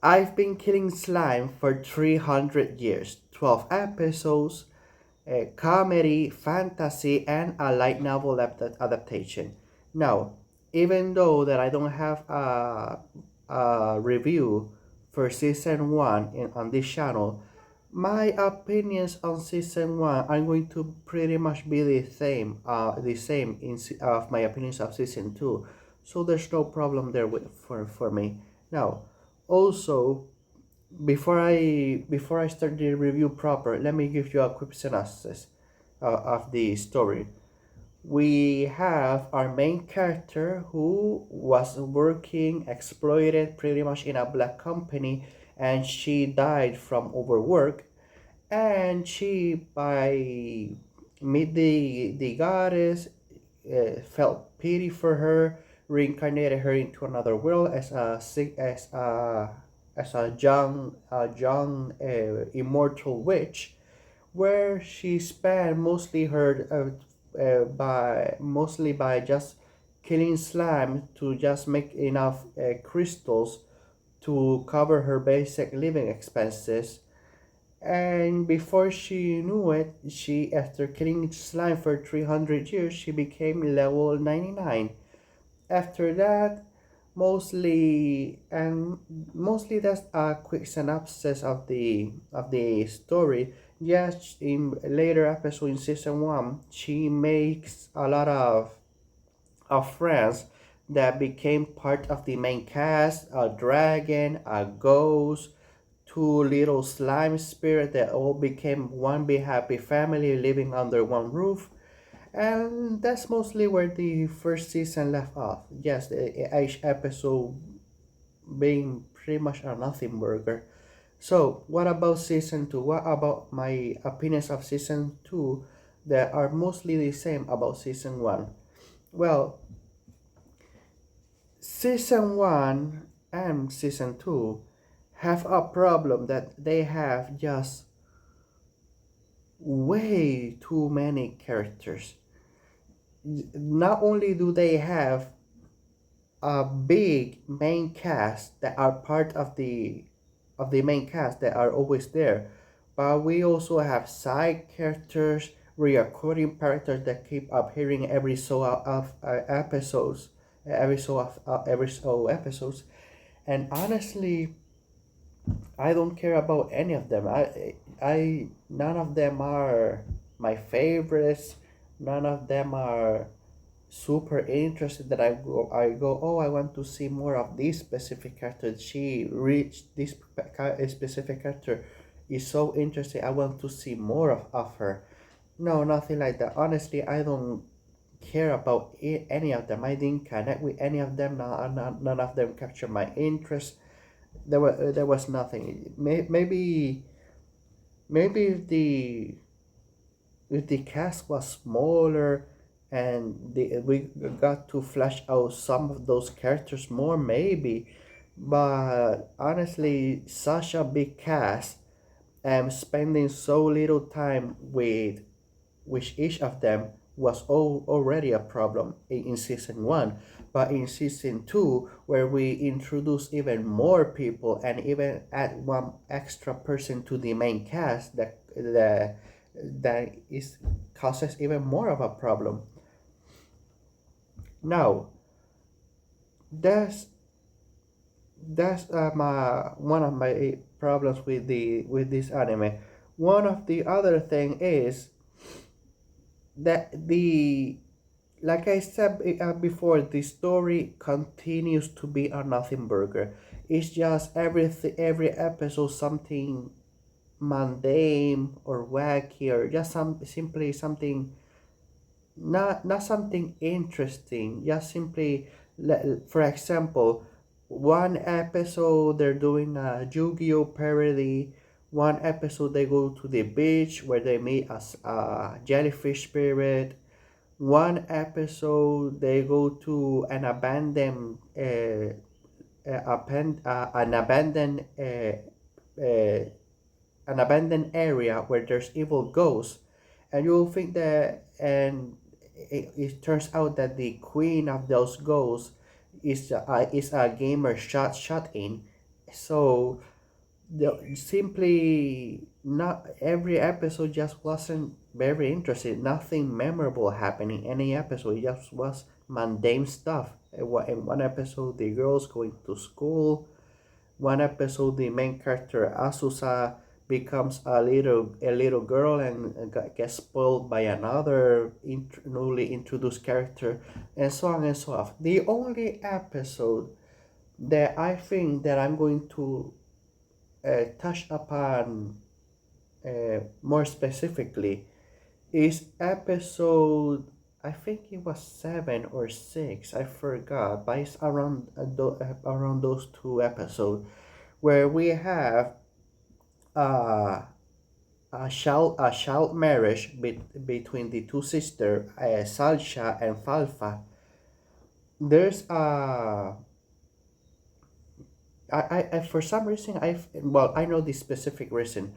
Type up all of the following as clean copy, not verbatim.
I've been killing slime for 300 years, 12 episodes, a comedy, fantasy, and a light novel adaptation. Now, even though that I don't have a review for season 1 on this channel, my opinions on season 1 are going to pretty much be the same of my opinions of season 2. So there's no problem there for me. Now, also, before I start the review proper, let me give you a quick synopsis of the story. We have our main character who was working exploited pretty much in a black company, and she died from overwork, and she by meet the goddess, felt pity for her, reincarnated her into another world as a young immortal witch, where she spent mostly her by mostly by just killing slime to just make enough crystals to cover her basic living expenses. And before she knew it, she after killing slime for 300 years, she became level 99. After that, mostly that's a quick synopsis of the story. Yes, in later episode in season 1, she makes a lot of friends that became part of the main cast: a dragon, a ghost, two little slime spirits that all became one big happy family living under one roof. And that's mostly where the first season left off. Yes, each episode being pretty much a nothing burger. So, what about season 2? What about my opinions of season 2 that are mostly the same about season 1? Well, season 1 and season 2 have a problem that they have just way too many characters. Not only do they have a big main cast that are part of the main cast that are always there, but we also have side characters, recurring characters that keep appearing every so of episodes, every so episodes. And honestly, I don't care about any of them. I none of them are my favorites. None of them are super interested that I go, oh, I want to see more of this specific character. She reached this specific character is so interesting. I want to see more of her. No, nothing like that. Honestly, I don't care about any of them. I didn't connect with any of them. None of them captured my interest. There was nothing. Maybe if the cast was smaller and we got to flesh out some of those characters more, maybe. But honestly, such a big cast and spending so little time with each of them was already a problem in season 1. But in season 2, where we introduce even more people and even add one extra person to the main cast, that is causes even more of a problem. Now, that's one of my problems with this anime. One of the other thing is that the like I said before, the story continues to be a nothing burger. It's just every episode something mundane or wacky, or just simply something, not something interesting. Just simply, for example, one episode they're doing a Yu-Gi-Oh parody. One episode they go to the beach where they meet as a jellyfish spirit. One episode they go to uh, an abandoned area where there's evil ghosts, and you'll think that, and it turns out that the queen of those ghosts is a gamer shut in. So simply not every episode just wasn't very interesting. Nothing memorable happened in any episode. It just was mundane stuff. In one episode, the girls going to school. One episode, the main character Asusa becomes a little girl and gets spoiled by another newly introduced character, and so on and so on. The only episode that I think that I'm going to touch upon more specifically is episode, I think it was 7 or 6, I forgot, but it's around around those two episodes where we have uh, a child marriage between the two sisters, Salsha and Falfa. There's I for some reason I know the specific reason.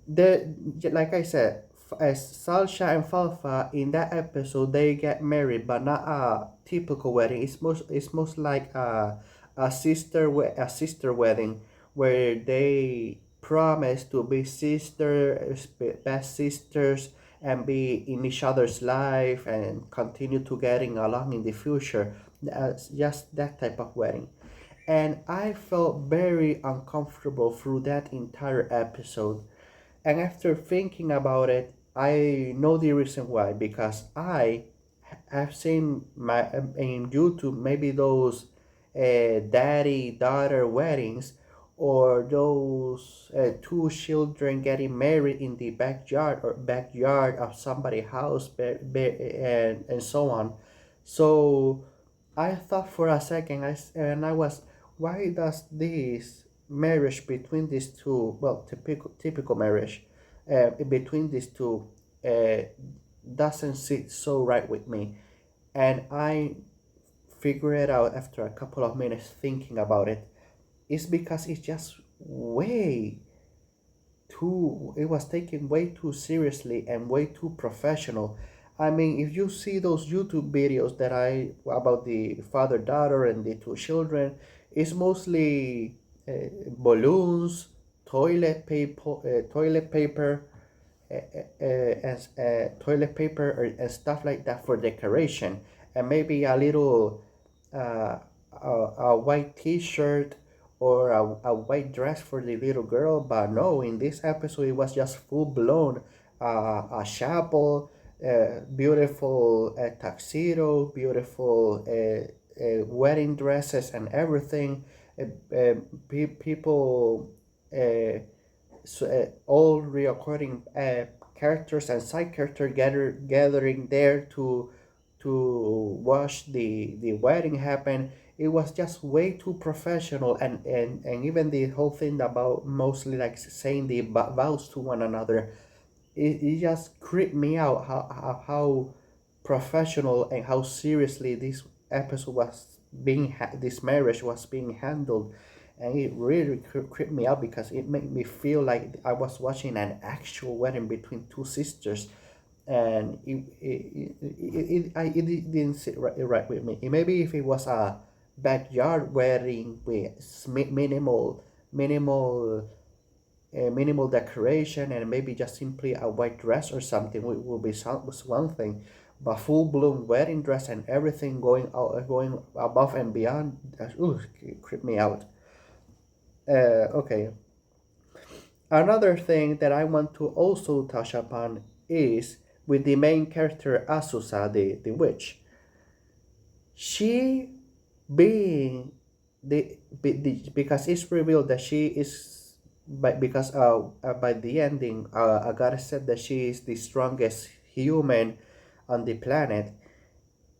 Like I said, as Salsha and Falfa in that episode they get married, but not a typical wedding. It's most like a sister wedding where they promise to be best sisters and be in each other's life and continue to getting along in the future. Just that type of wedding, and I felt very uncomfortable through that entire episode. And after thinking about it, I know the reason why, because I have seen my in YouTube maybe those daddy daughter weddings, or those two children getting married in the backyard of somebody's house, and so on. So I thought for a second, and I was, why does this marriage between these two, well, typical marriage between these two, uh, doesn't sit so right with me? And I figured it out after a couple of minutes thinking about it. It's because it's just way it was taken way too seriously and way too professional. I mean, if you see those YouTube videos that I about the father daughter and the two children, it's mostly balloons, toilet paper and stuff like that for decoration, and maybe a little uh, a white T-shirt or a white dress for the little girl. But no, in this episode it was just full blown a chapel, beautiful tuxedo, beautiful wedding dresses and everything. People all reoccurring characters and side character gathering there to watch the wedding happen. It was just way too professional, and even the whole thing about mostly like saying the vows to one another, it just creeped me out how professional and how seriously this marriage was being handled. And it really creeped me out because it made me feel like I was watching an actual wedding between two sisters, and it didn't sit right with me. Maybe if it was a backyard wedding with minimal decoration and maybe just simply a white dress or something would be was one thing, but full blown wedding dress and everything going above and beyond, it creeped me out. Okay. Another thing that I want to also touch upon is with the main character Asusa, the witch. She being because it's revealed that she is, by the ending, Agata said that she is the strongest human on the planet,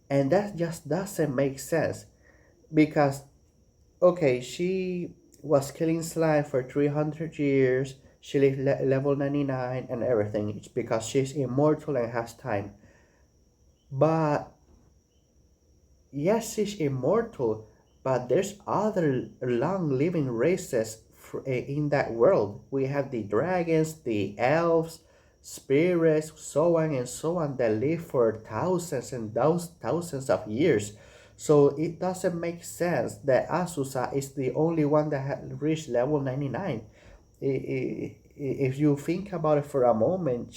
and that just doesn't make sense. Because okay, she was killing slime for 300 years. She lived level 99 and everything. It's because she's immortal and has time. But yes, she's immortal, but there's other long living races in that world. We have the dragons, the elves, spirits, so on and so on, that live for thousands and thousands of years. So it doesn't make sense that Asusa is the only one that had reached level 99. If you think about it for a moment,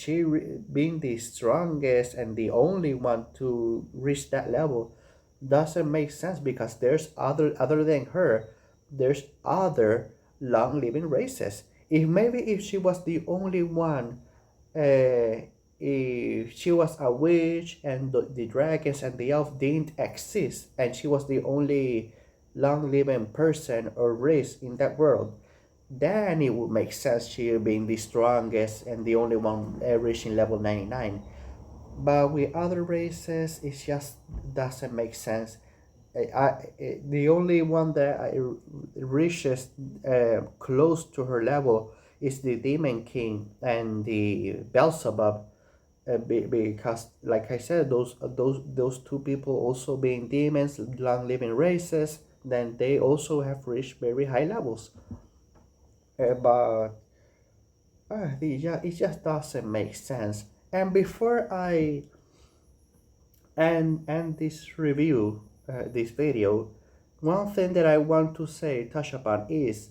being the strongest and the only one to reach that level doesn't make sense, because there's other than her, there's other long living races. If she was the only one, uh, if she was a witch and the dragons and the elf didn't exist, and she was the only long living person or race in that world, then it would make sense she being the strongest and the only one reaching level 99. But with other races, it just doesn't make sense. The only one that reaches close to her level is the Demon King and the Beelzebub, because, like I said, those two people also being demons, long living races, then they also have reached very high levels. But it just doesn't make sense. And before I end this review, this video, one thing that I want to touch upon, is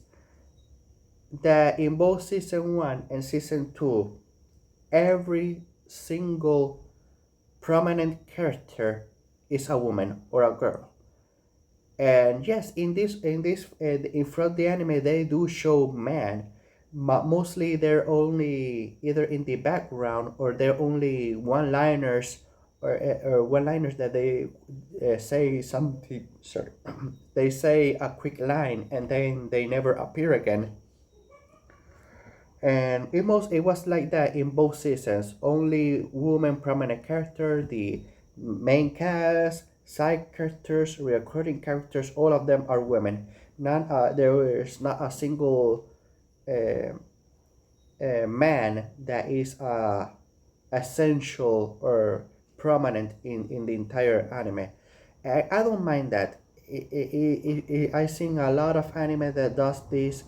that in both season 1 and season 2, every single prominent character is a woman or a girl. And yes, in front of the anime, they do show men, but mostly they're only either in the background, or they're only one-liners, or one-liners that they say something. Sorry, they say a quick line and then they never appear again. And it was like that in both seasons. Only woman prominent character, the main cast, side characters, recurring characters, all of them are women. There is not a single uh, man that is essential or prominent in the entire anime. I don't mind that. I seen a lot of anime that does this,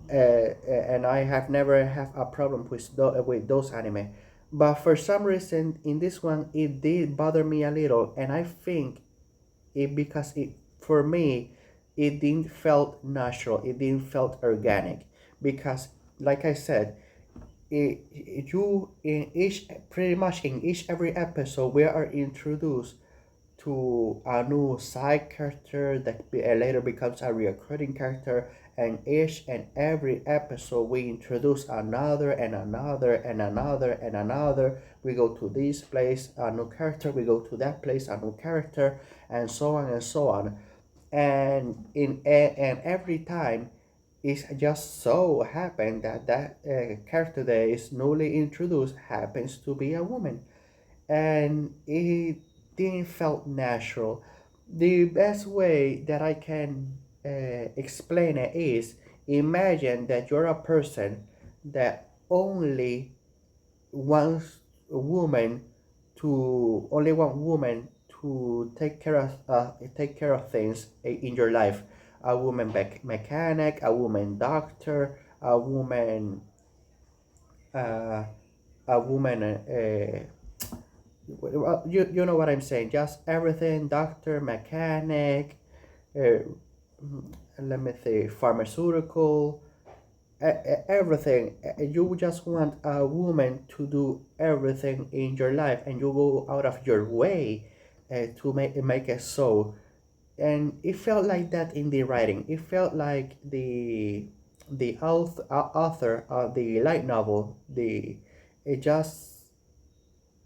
and I have never have a problem with those anime. But for some reason, in this one, it did bother me a little, and I think because it, for me, it didn't felt natural. It didn't felt organic, because, like I said, you in each pretty much in each every episode, we are introduced to a new side character that later becomes a recurring character, and each and every episode we introduce another and another and another and another. We go to this place, a new character, we go to that place, a new character, and so on and so on. And every time, it just so happened that character that is newly introduced happens to be a woman, and it didn't felt natural. The best way that I can explain it is, imagine that you're a person that only wants a woman only one woman to take care of things in your life. A woman mechanic, a woman doctor, uh, a woman well, you know what I'm saying. Just everything, doctor, mechanic, uh, let me say, pharmaceutical, everything. You just want a woman to do everything in your life, and you go out of your way to make it so. And it felt like that in the writing. It felt like author of the light novel. It just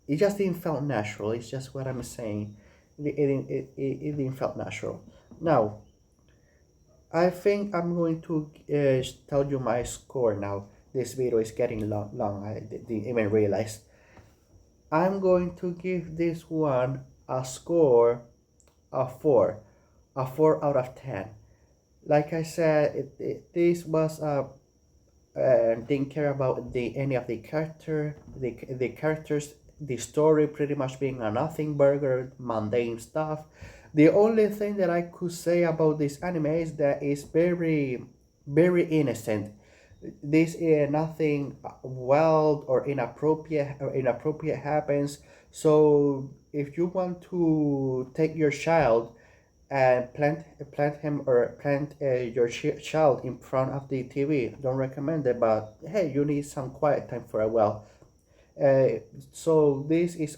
it just didn't felt natural. It's just what I'm saying. It didn't felt natural. Now, I think I'm going to tell you my score now. This video is getting long. I didn't even realize. I'm going to give this one a score of 4, a 4 out of 10. Like I said, this was didn't care about any of the the characters, the story pretty much being a nothing burger, mundane stuff. The only thing that I could say about this anime is that it's very innocent. This nothing wild or inappropriate happens. So if you want to take your child and plant him or plant your child in front of the TV. Don't recommend it, but hey, you need some quiet time for a while. Uh, so this is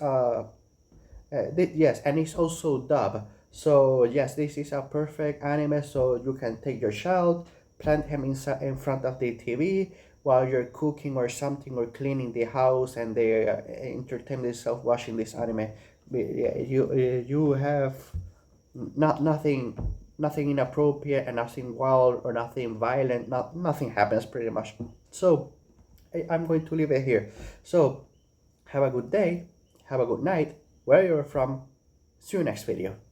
yes, and it's also dub. So yes, this is a perfect anime. So you can take your child, plant him inside in front of the TV while you're cooking or something or cleaning the house, and they entertain themselves watching this anime. Yeah, you have nothing inappropriate and nothing wild or nothing violent. Nothing happens pretty much. So I'm going to leave it here. So have a good day, have a good night, where you're from. See you next video.